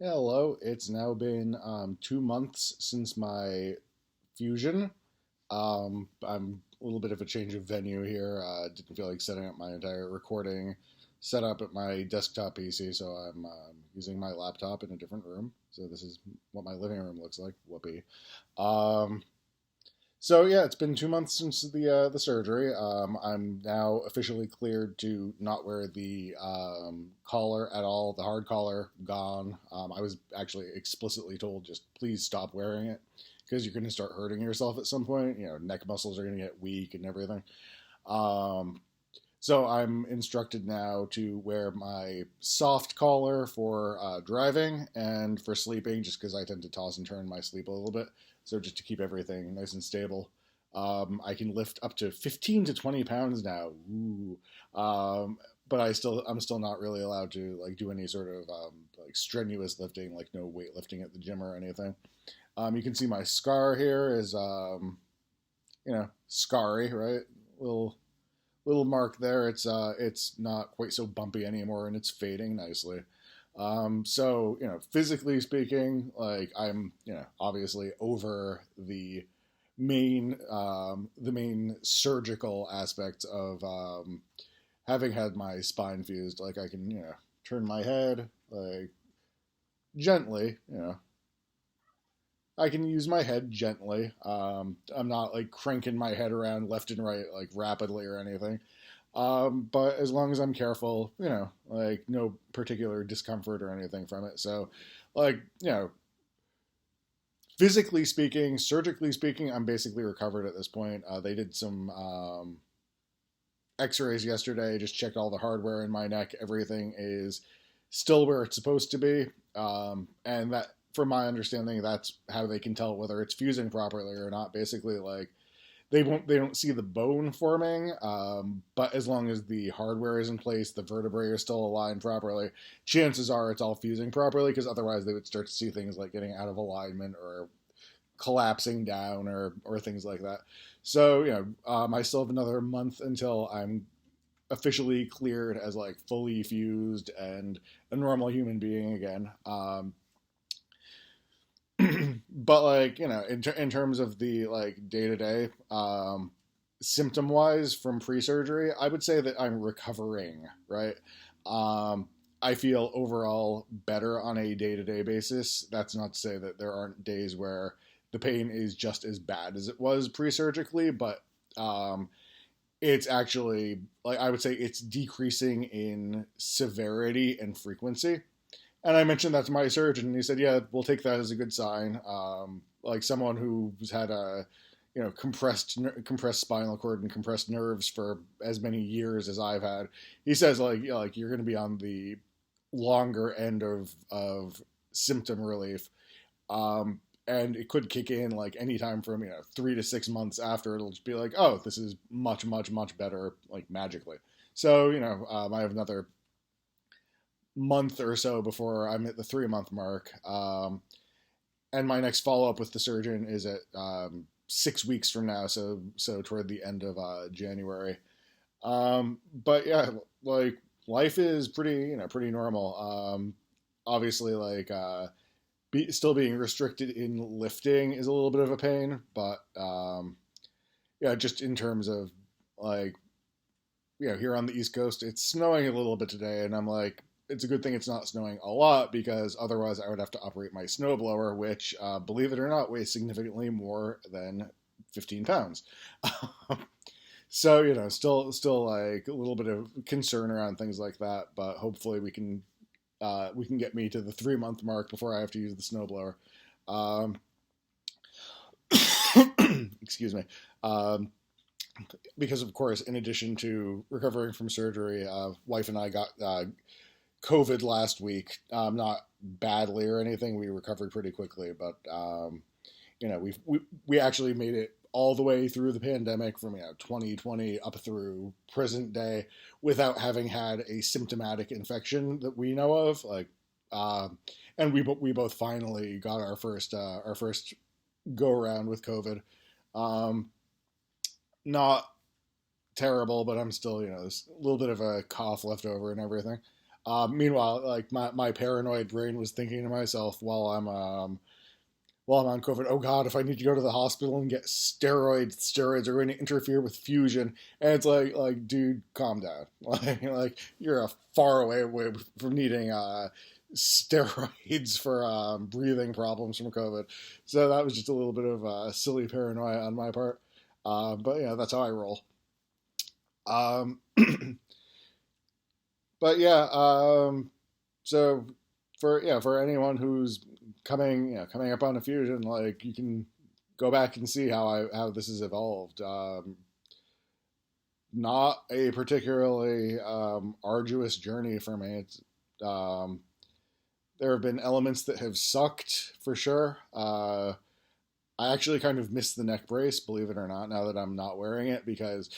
Hello, it's now been 2 months since my fusion. I'm a little bit of a change of venue here. Didn't feel like setting up my entire recording setup at my desktop PC, so I'm using my laptop in a different room. So this is what my living room looks like. Whoopee. Um, so yeah, it's been 2 months since the surgery. I'm now officially cleared to not wear the collar at all. The hard collar gone. I was actually explicitly told just please stop wearing it because you're going to start hurting yourself at some point. You know, neck muscles are going to get weak and everything. Um, so I'm instructed now to wear my soft collar for driving and for sleeping, just because I tend to toss and turn my sleep a little bit. So just to keep everything nice and stable. I can lift up to 15 to 20 pounds now. Ooh. But I'm still not really allowed to like do any sort of like strenuous lifting, like no weightlifting at the gym or anything. You can see my scar here is scarry, right? Little little mark there. It's not quite so bumpy anymore, and it's fading nicely. So physically speaking, like I'm obviously over the main surgical aspects of having had my spine fused. Like I can turn my head like gently. I can use my head gently. I'm not like cranking my head around left and right like rapidly or anything. But as long as I'm careful, like no particular discomfort or anything from it. So, like, physically speaking, surgically speaking, I'm basically recovered at this point. They did some x-rays yesterday, just checked all the hardware in my neck. Everything is still where it's supposed to be. And that, from my understanding, that's how they can tell whether it's fusing properly or not. Basically, like, they don't see the bone forming, but as long as the hardware is in place, the vertebrae are still aligned properly, chances are it's all fusing properly, because otherwise they would start to see things like getting out of alignment or collapsing down or things like that. So I still have another month until I'm officially cleared as like fully fused and a normal human being again. But like in terms of the like day to day symptom wise from pre-surgery, I would say that I'm recovering, right? I feel overall better on a day-to-day basis. That's not to say that there aren't days where the pain is just as bad as it was pre-surgically, but it's actually, like, I would say it's decreasing in severity and frequency. And I mentioned that to my surgeon, and he said, "Yeah, we'll take that as a good sign." Like someone who's had a, compressed spinal cord and compressed nerves for as many years as I've had, he says, like you're going to be on the longer end of symptom relief, and it could kick in like anytime from 3 to 6 months after. It'll just be like, oh, this is much much much better, like magically. So I have another month or so before I'm at the 3 month mark. And my next follow up with the surgeon is at 6 weeks from now. So toward the end of January. But yeah, like life is pretty normal. Obviously, like still being restricted in lifting is a little bit of a pain, but yeah, just in terms of like here on the East Coast, it's snowing a little bit today, and I'm like, it's a good thing it's not snowing a lot, because otherwise I would have to operate my snowblower, which, believe it or not, weighs significantly more than 15 pounds. So, still like a little bit of concern around things like that, but hopefully we can get me to the 3 month mark before I have to use the snowblower. Um, excuse me. Because of course, in addition to recovering from surgery, wife and I got COVID last week. Not badly or anything. We recovered pretty quickly, but we actually made it all the way through the pandemic from 2020 up through present day without having had a symptomatic infection that we know of. Like, and we both finally got our first go around with COVID. Not terrible, but I'm still there's a little bit of a cough left over and everything. Meanwhile, like my paranoid brain was thinking to myself while I'm on COVID, oh God, if I need to go to the hospital and get steroids are going to interfere with fusion. And it's dude, calm down. Like you're a far away from needing steroids for breathing problems from COVID. So that was just a little bit of silly paranoia on my part. But yeah, that's how I roll. Um, but yeah, so for anyone who's coming up on a fusion, like you can go back and see how this has evolved. Not a particularly arduous journey for me. Um, there have been elements that have sucked for sure. I actually kind of miss the neck brace, believe it or not, now that I'm not wearing it, because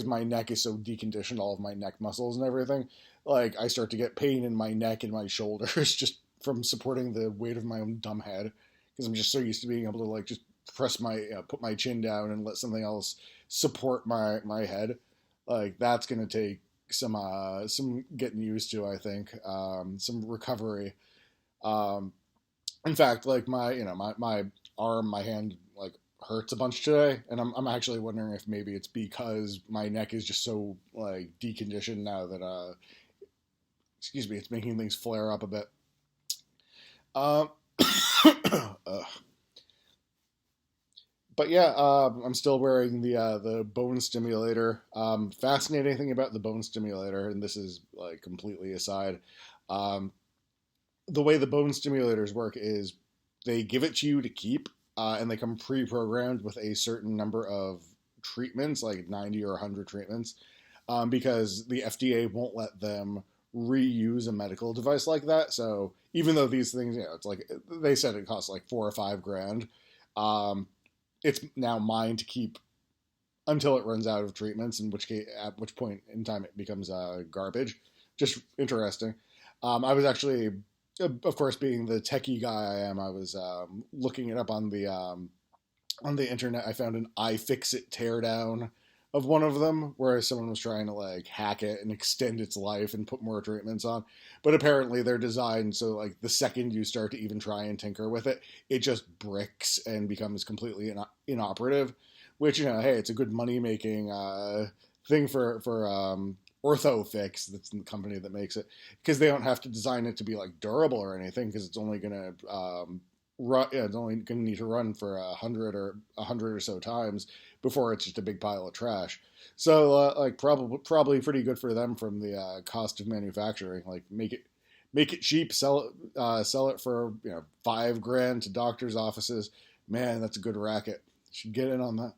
my neck is so deconditioned, all of my neck muscles and everything, like I start to get pain in my neck and my shoulders just from supporting the weight of my own dumb head, because I'm just so used to being able to like just put my chin down and let something else support my head. Like that's gonna take some getting used to, I think, some recovery. Um, in fact, like my arm, my hand, like hurts a bunch today, and I'm actually wondering if maybe it's because my neck is just so like deconditioned now that excuse me, it's making things flare up a bit. Um, but yeah, I'm still wearing the bone stimulator. Fascinating thing about the bone stimulator, and this is like completely aside, um, the way the bone stimulators work is they give it to you to keep, and they come pre-programmed with a certain number of treatments, like 90 or 100 treatments, because the FDA won't let them reuse a medical device like that. So even though these things, it's like they said it costs like 4 or 5 grand, um, it's now mine to keep until it runs out of treatments. At which point in time it becomes garbage. Just interesting. I was actually, of course, being the techie guy I am, I was looking it up on the internet. I found an iFixit teardown of one of them where someone was trying to like hack it and extend its life and put more treatments on. But apparently they're designed so like the second you start to even try and tinker with it, it just bricks and becomes completely inoperative. Which, hey, it's a good money making thing for OrthoFix, that's the company that makes it, because they don't have to design it to be like durable or anything, because it's only gonna it's only going to need to run for 100 or so times before it's just a big pile of trash. So like probably pretty good for them from the cost of manufacturing. Like make it cheap, sell it for 5 grand to doctors' offices. Man, that's a good racket. Should get in on that.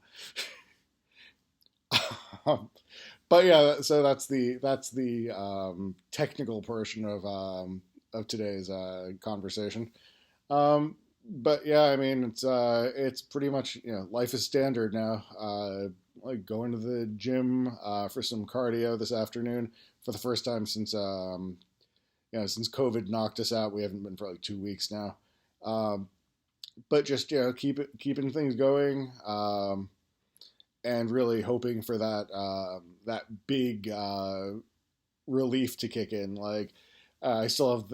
But yeah, so that's the technical portion of today's conversation. But yeah, I mean, it's pretty much, life is standard now. Like going to the gym for some cardio this afternoon for the first time since COVID knocked us out. We haven't been for like 2 weeks now. But just keeping things going, and really hoping for that big relief to kick in. Like I still have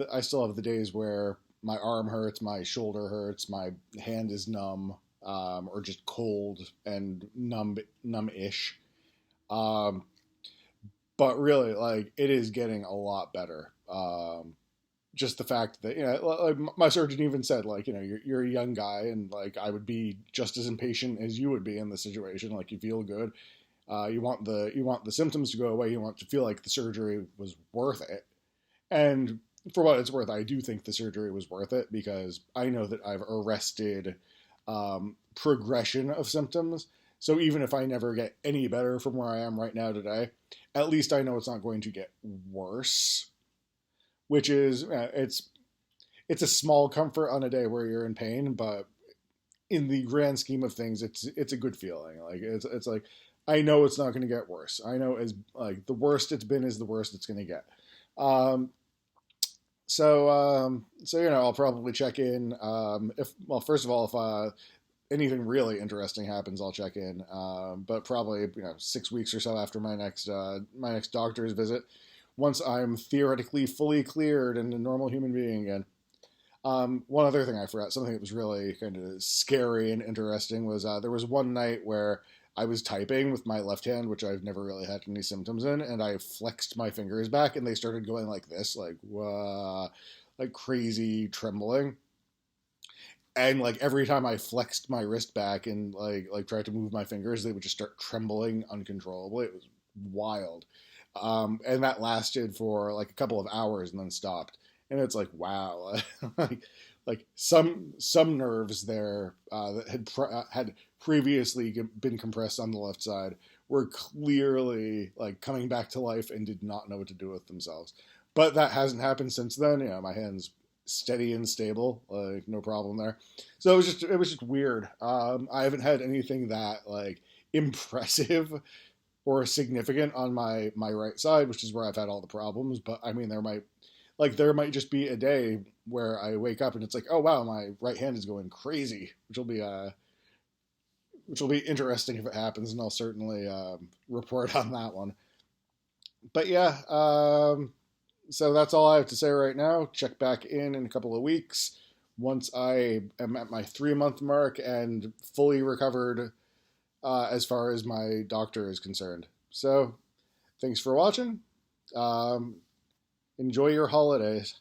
the days where my arm hurts, my shoulder hurts, my hand is numb, or just cold and numb-ish. Um, but really, like, it is getting a lot better. Just the fact that, like my surgeon even said, like, you're a young guy, and like I would be just as impatient as you would be in the situation. Like, you feel good, you want the symptoms to go away, you want to feel like the surgery was worth it, and for what it's worth, I do think the surgery was worth it, because I know that I've arrested progression of symptoms. So even if I never get any better from where I am right now today, at least I know it's not going to get worse, which is, it's a small comfort on a day where you're in pain, but in the grand scheme of things, it's a good feeling. Like it's like, I know it's not going to get worse. I know as like the worst it's been is the worst it's going to get. So I'll probably check in. First of all, if anything really interesting happens, I'll check in. But probably 6 weeks or so after my next doctor's visit, once I'm theoretically fully cleared and a normal human being again. One other thing I forgot, something that was really kind of scary and interesting, was there was one night where I was typing with my left hand, which I've never really had any symptoms in, and I flexed my fingers back, and they started going like this, like crazy trembling. And like every time I flexed my wrist back and like tried to move my fingers, they would just start trembling uncontrollably. It was wild, and that lasted for like a couple of hours and then stopped. And it's like, wow, like some nerves there that had previously been compressed on the left side were clearly like coming back to life and did not know what to do with themselves. But that hasn't happened since then. My hand's steady and stable, like no problem there. So it was just weird. I haven't had anything that like impressive or significant on my right side, which is where I've had all the problems. But I mean, there might just be a day where I wake up and it's like, oh wow, my right hand is going crazy, which will be interesting if it happens, and I'll certainly report on that one. But yeah, so that's all I have to say right now. Check back in a couple of weeks once I am at my 3 month mark and fully recovered as far as my doctor is concerned. So thanks for watching. Enjoy your holidays.